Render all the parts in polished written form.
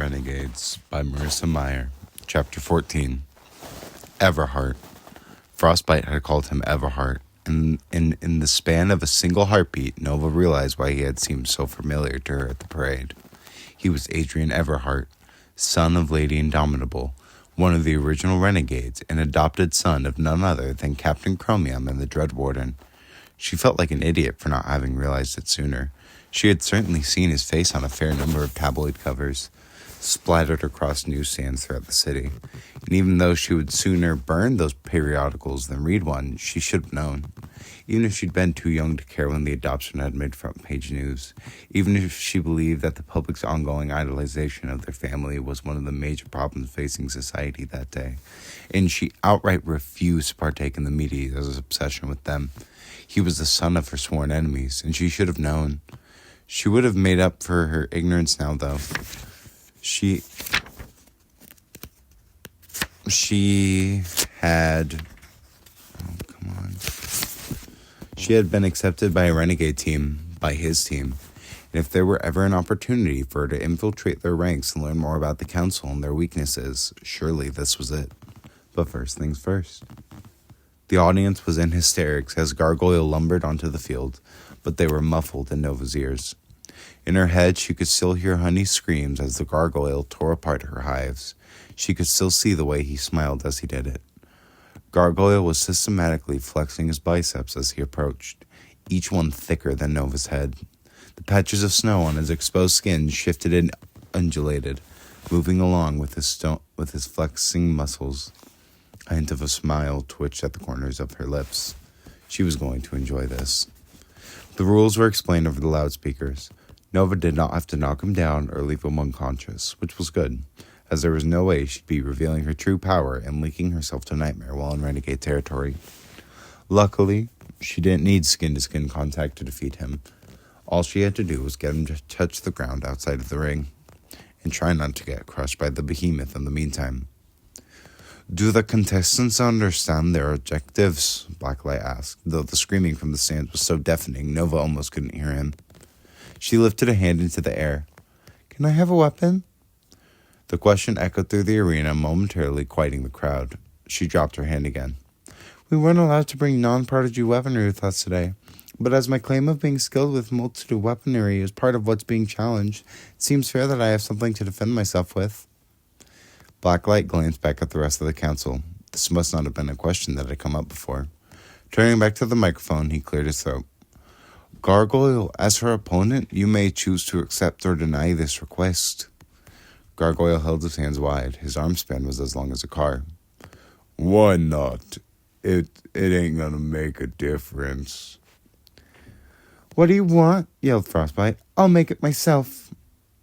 Renegades by Marissa Meyer. Chapter 14. Everhart. Frostbite had called him Everhart, and in the span of a single heartbeat, Nova realized why he had seemed so familiar to her at the parade. He was Adrian Everhart, son of Lady Indomitable, one of the original Renegades, and adopted son of none other than Captain Chromium and the Dread Warden. She felt like an idiot for not having realized it sooner. She had certainly seen his face on a fair number of tabloid covers, splattered across newsstands throughout the city. And even though she would sooner burn those periodicals than read one, she should have known. Even if she'd been too young to care when the adoption had made front-page news. Even if she believed that the public's ongoing idolization of their family was one of the major problems facing society that day. And she outright refused to partake in the media's obsession with them. He was the son of her sworn enemies, and she should have known. She would have made up for her ignorance now, though. She had been accepted by a renegade team, by his team, and if there were ever an opportunity for her to infiltrate their ranks and learn more about the council and their weaknesses, surely this was it. But first things first. The audience was in hysterics as Gargoyle lumbered onto the field, but they were muffled in Nova's ears. In her head, she could still hear Honey's screams as the gargoyle tore apart her hives. She could still see the way he smiled as he did it. Gargoyle was systematically flexing his biceps as he approached, each one thicker than Nova's head. The patches of snow on his exposed skin shifted and undulated, moving along with his flexing muscles. A hint of a smile twitched at the corners of her lips. She was going to enjoy this. The rules were explained over the loudspeakers. Nova did not have to knock him down or leave him unconscious, which was good, as there was no way she'd be revealing her true power and leaking herself to Nightmare while in Renegade territory. Luckily, she didn't need skin-to-skin contact to defeat him. All she had to do was get him to touch the ground outside of the ring, and try not to get crushed by the behemoth in the meantime. "Do the contestants understand their objectives?" Blacklight asked, though the screaming from the stands was so deafening Nova almost couldn't hear him. She lifted a hand into the air. "Can I have a weapon?" The question echoed through the arena, momentarily quieting the crowd. She dropped her hand again. "We weren't allowed to bring non-prodigy weaponry with us today, but as my claim of being skilled with multitude weaponry is part of what's being challenged, it seems fair that I have something to defend myself with." Blacklight glanced back at the rest of the council. This must not have been a question that had come up before. Turning back to the microphone, he cleared his throat. "Gargoyle, as her opponent, you may choose to accept or deny this request." Gargoyle held his hands wide. His arm span was as long as a car. "Why not? It ain't gonna make a difference." "What do you want?" yelled Frostbite. "I'll make it myself."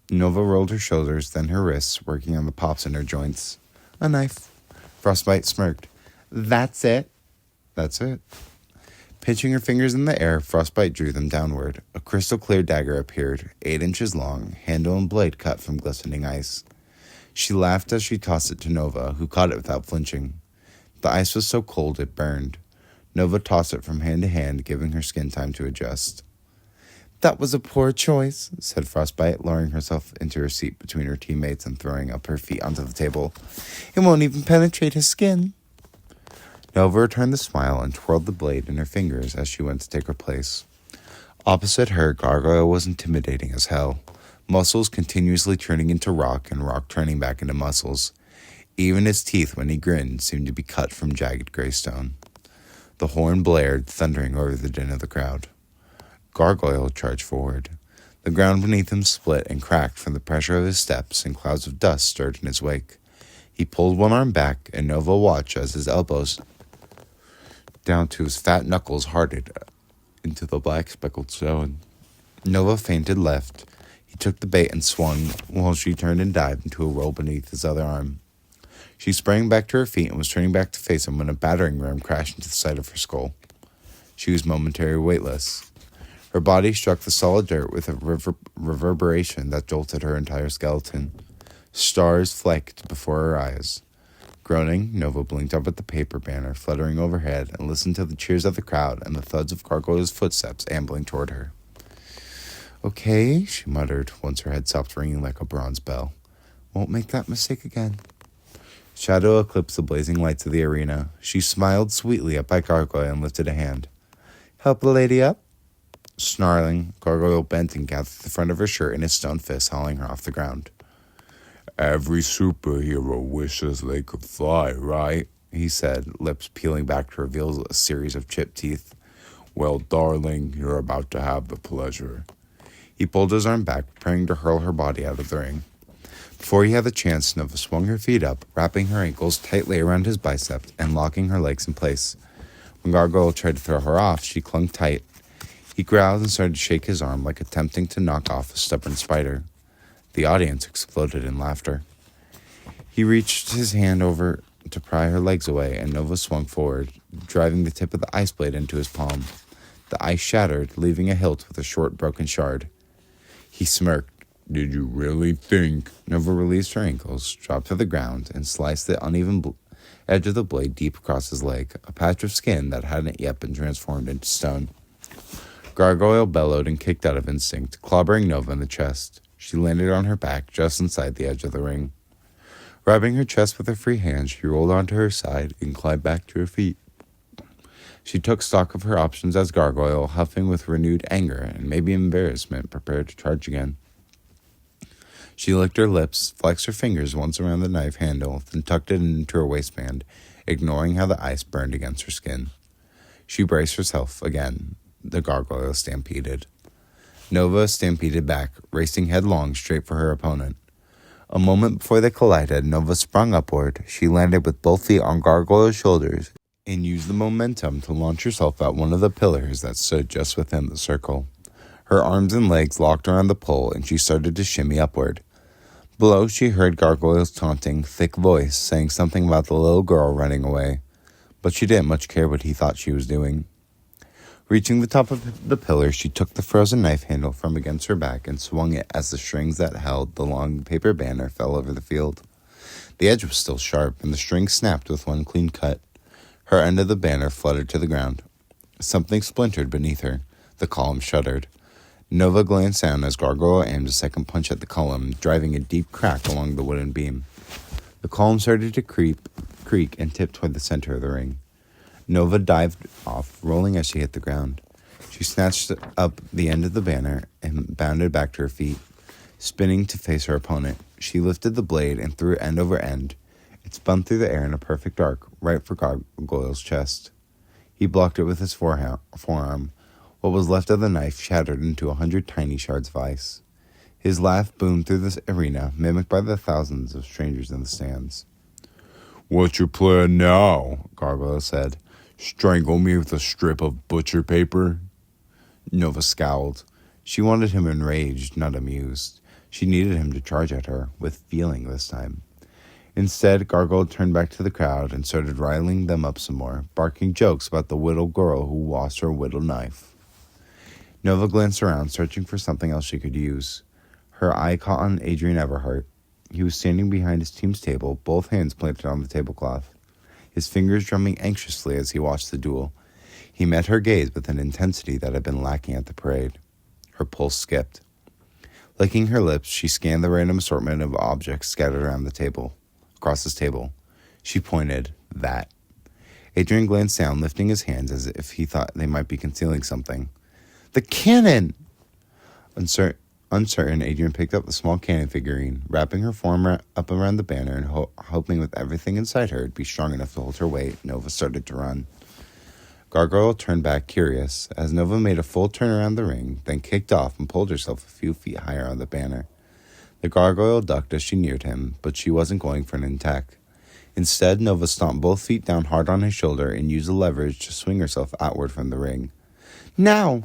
Nova rolled her shoulders, then her wrists, working on the pops in her joints. "A knife." Frostbite smirked. "That's it?" "That's it." Pitching her fingers in the air, Frostbite drew them downward. A crystal-clear dagger appeared, 8 inches long, handle and blade cut from glistening ice. She laughed as she tossed it to Nova, who caught it without flinching. The ice was so cold it burned. Nova tossed it from hand to hand, giving her skin time to adjust. "That was a poor choice," said Frostbite, lowering herself into her seat between her teammates and throwing up her feet onto the table. "It won't even penetrate his skin." Nova returned the smile and twirled the blade in her fingers as she went to take her place. Opposite her, Gargoyle was intimidating as hell, muscles continuously turning into rock and rock turning back into muscles. Even his teeth, when he grinned, seemed to be cut from jagged gray stone. The horn blared, thundering over the din of the crowd. Gargoyle charged forward. The ground beneath him split and cracked from the pressure of his steps, and clouds of dust stirred in his wake. He pulled one arm back, and Nova watched as his elbows down to his fat knuckles hardened into the black speckled stone. Nova feinted left. He took the bait and swung, while she turned and dived into a roll beneath his other arm. She sprang back to her feet and was turning back to face him when a battering ram crashed into the side of her skull. She was momentarily weightless. Her body struck the solid dirt with a reverberation that jolted her entire skeleton. Stars flecked before her eyes. Groaning, Nova blinked up at the paper banner fluttering overhead and listened to the cheers of the crowd and the thuds of Gargoyle's footsteps ambling toward her. "Okay," she muttered, once her head stopped ringing like a bronze bell. Won't make that mistake again. Shadow eclipsed the blazing lights of the arena. She smiled sweetly up at Gargoyle and lifted a hand. Help the lady up? Snarling, Gargoyle bent and gathered the front of her shirt in his stone fist, hauling her off the ground. Every superhero wishes they could fly, right? He said, lips peeling back to reveal a series of chipped teeth. Well, darling, you're about to have the pleasure. He pulled his arm back, preparing to hurl her body out of the ring. Before he had the chance, Nova swung her feet up, wrapping her ankles tightly around his biceps and locking her legs in place. When Gargoyle tried to throw her off, she clung tight. He growled and started to shake his arm like attempting to knock off a stubborn spider. The audience exploded in laughter. He reached his hand over to pry her legs away, and Nova swung forward, driving the tip of the ice blade into his palm. The ice shattered, leaving a hilt with a short, broken shard. He smirked. Did you really think? Nova released her ankles, dropped to the ground, and sliced the uneven edge of the blade deep across his leg, a patch of skin that hadn't yet been transformed into stone. Gargoyle bellowed and kicked out of instinct, clobbering Nova in the chest. She landed on her back just inside the edge of the ring. Rubbing her chest with her free hand, she rolled onto her side and climbed back to her feet. She took stock of her options as Gargoyle, huffing with renewed anger and maybe embarrassment, prepared to charge again. She licked her lips, flexed her fingers once around the knife handle, then tucked it into her waistband, ignoring how the ice burned against her skin. She braced herself again. The Gargoyle stampeded. Nova stampeded back, racing headlong straight for her opponent. A moment before they collided, Nova sprung upward. She landed with both feet on Gargoyle's shoulders and used the momentum to launch herself at one of the pillars that stood just within the circle. Her arms and legs locked around the pole, and she started to shimmy upward. Below, she heard Gargoyle's taunting, thick voice saying something about the little girl running away, but she didn't much care what he thought she was doing. Reaching the top of the pillar, she took the frozen knife handle from against her back and swung it as the strings that held the long paper banner fell over the field. The edge was still sharp, and the string snapped with one clean cut. Her end of the banner fluttered to the ground. Something splintered beneath her. The column shuddered. Nova glanced down as Gargoyle aimed a second punch at the column, driving a deep crack along the wooden beam. The column started to creak, and tipped toward the center of the ring. Nova dived off, rolling as she hit the ground. She snatched up the end of the banner and bounded back to her feet. Spinning to face her opponent, she lifted the blade and threw it end over end. It spun through the air in a perfect arc, right for Gargoyle's chest. He blocked it with his forearm. What was left of the knife shattered into 100 tiny shards of ice. His laugh boomed through the arena, mimicked by the thousands of strangers in the stands. What's your plan now? Gargoyle said. Strangle me with a strip of butcher paper? Nova scowled. She wanted him enraged, not amused. She needed him to charge at her, with feeling this time. Instead, Gargoyle turned back to the crowd and started riling them up some more, barking jokes about the whittled girl who lost her whittled knife. Nova glanced around, searching for something else she could use. Her eye caught on Adrian Everhart. He was standing behind his team's table, both hands planted on the tablecloth, his fingers drumming anxiously as he watched the duel. He met her gaze with an intensity that had been lacking at the parade. Her pulse skipped. Licking her lips, she scanned the random assortment of objects scattered around the table. Across his table. She pointed. That. Adrian glanced down, lifting his hands as if he thought they might be concealing something. The cannon! Uncertain, Adrian picked up the small cannon figurine, wrapping her form up around the banner and hoping with everything inside her it'd be strong enough to hold her weight. Nova started to run. Gargoyle turned back, curious, as Nova made a full turn around the ring, then kicked off and pulled herself a few feet higher on the banner. The Gargoyle ducked as she neared him, but she wasn't going for an attack. Instead, Nova stomped both feet down hard on his shoulder and used the leverage to swing herself outward from the ring. Now!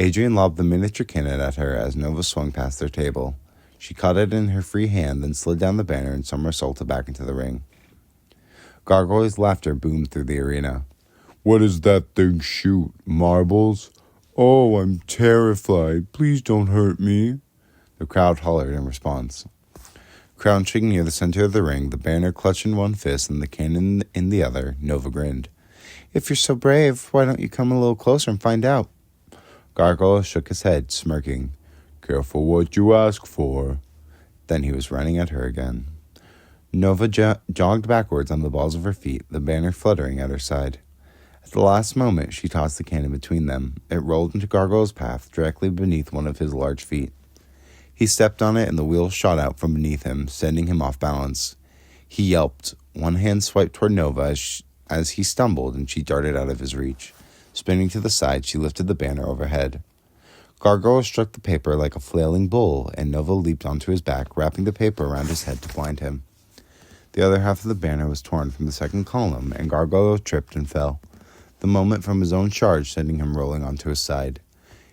Adrian lobbed the miniature cannon at her as Nova swung past their table. She caught it in her free hand, then slid down the banner and somersaulted back into the ring. Gargoyle's laughter boomed through the arena. What does that thing shoot? Marbles? Oh, I'm terrified. Please don't hurt me. The crowd hollered in response. Crouching near the center of the ring, the banner clutched in one fist and the cannon in the other, Nova grinned. If you're so brave, why don't you come a little closer and find out? Gargoyle shook his head, smirking. Careful what you ask for. Then he was running at her again. Nova jogged backwards on the balls of her feet, the banner fluttering at her side. At the last moment, she tossed the cannon between them. It rolled into Gargoyle's path, directly beneath one of his large feet. He stepped on it, and the wheels shot out from beneath him, sending him off balance. He yelped. One hand swiped toward Nova as he stumbled, and she darted out of his reach. Spinning to the side, she lifted the banner overhead. Gargoyle struck the paper like a flailing bull, and Nova leaped onto his back, wrapping the paper around his head to blind him. The other half of the banner was torn from the second column, and Gargoyle tripped and fell, the moment from his own charge sending him rolling onto his side.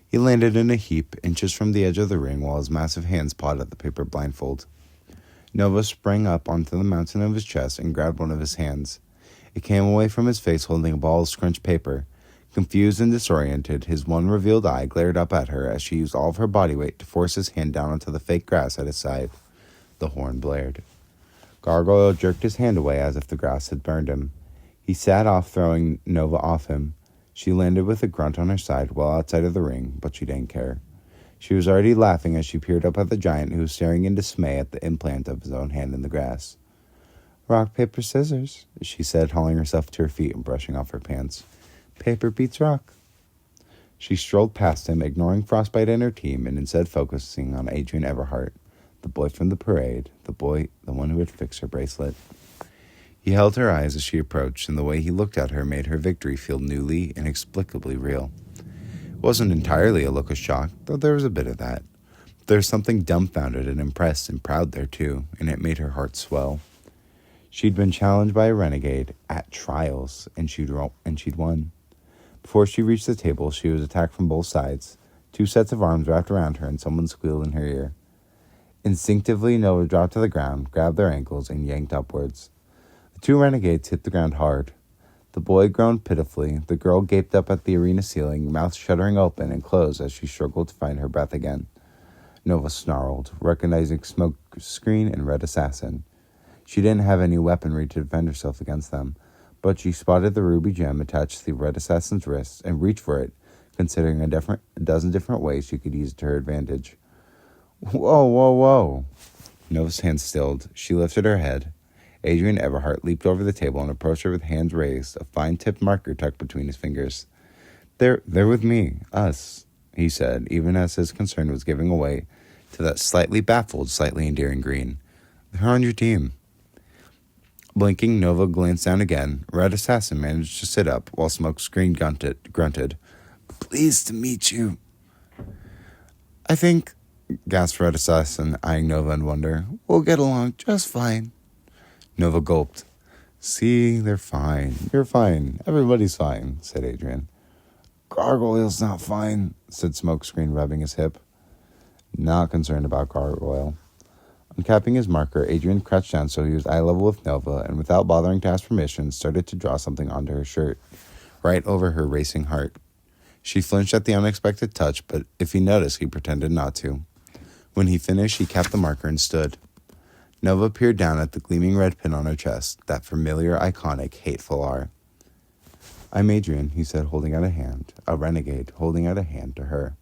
He landed in a heap, inches from the edge of the ring, while his massive hands pawed at the paper blindfold. Nova sprang up onto the mountain of his chest and grabbed one of his hands. It came away from his face holding a ball of scrunched paper. Confused and disoriented, his one revealed eye glared up at her as she used all of her body weight to force his hand down onto the fake grass at his side. The horn blared. Gargoyle jerked his hand away as if the grass had burned him. He sat off, throwing Nova off him. She landed with a grunt on her side well outside of the ring, but she didn't care. She was already laughing as she peered up at the giant, who was staring in dismay at the implant of his own hand in the grass. "Rock, paper, scissors," she said, hauling herself to her feet and brushing off her pants. "Paper beats rock." She strolled past him, ignoring Frostbite and her team, and instead focusing on Adrian Everhart, the boy from the parade, the one who had fixed her bracelet. He held her eyes as she approached, and the way he looked at her made her victory feel newly, inexplicably real. It wasn't entirely a look of shock, though there was a bit of that. There was something dumbfounded and impressed and proud there, too, and it made her heart swell. She'd been challenged by a renegade at trials, and she'd won. Before she reached the table, she was attacked from both sides. 2 sets of arms wrapped around her, and someone squealed in her ear. Instinctively, Nova dropped to the ground, grabbed their ankles, and yanked upwards. The 2 renegades hit the ground hard. The boy groaned pitifully. The girl gaped up at the arena ceiling, mouth shuddering open and closed as she struggled to find her breath again. Nova snarled, recognizing Smoke Screen and Red Assassin. She didn't have any weaponry to defend herself against them, but she spotted the ruby gem attached to the Red Assassin's wrist and reached for it, considering a dozen different ways she could use it to her advantage. "Whoa, whoa, whoa!" Nova's hand stilled. She lifted her head. Adrian Everhart leaped over the table and approached her with hands raised, a fine-tipped marker tucked between his fingers. They're with me, us," he said, even as his concern was giving way to that slightly baffled, slightly endearing grin. "They're on your team." Blinking, Nova glanced down again. Red Assassin managed to sit up, while Smoke Screen grunted. "Pleased to meet you." "I think," gasped Red Assassin, eyeing Nova in wonder, "we'll get along just fine." Nova gulped. "See, they're fine. You're fine. Everybody's fine," said Adrian. "Gargoyle's not fine," said Smokescreen, rubbing his hip. Not concerned about Gargoyle. Uncapping his marker, Adrian crouched down so he was eye level with Nova, and without bothering to ask permission, started to draw something onto her shirt, right over her racing heart. She flinched at the unexpected touch, but if he noticed, he pretended not to. When he finished, he capped the marker and stood. Nova peered down at the gleaming red pin on her chest, that familiar, iconic, hateful R. "I'm Adrian," he said, holding out a hand, a renegade, holding out a hand to her.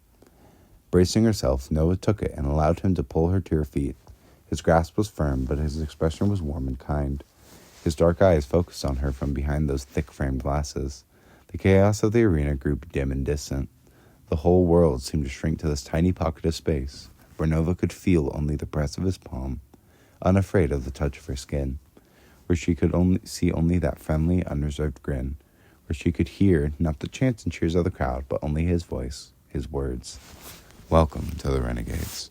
Bracing herself, Nova took it and allowed him to pull her to her feet. His grasp was firm, but his expression was warm and kind. His dark eyes focused on her from behind those thick-framed glasses. The chaos of the arena grew dim and distant. The whole world seemed to shrink to this tiny pocket of space, where Nova could feel only the press of his palm, unafraid of the touch of her skin, where she could see only that friendly, unreserved grin, where she could hear not the chants and cheers of the crowd, but only his voice, his words. "Welcome to the Renegades."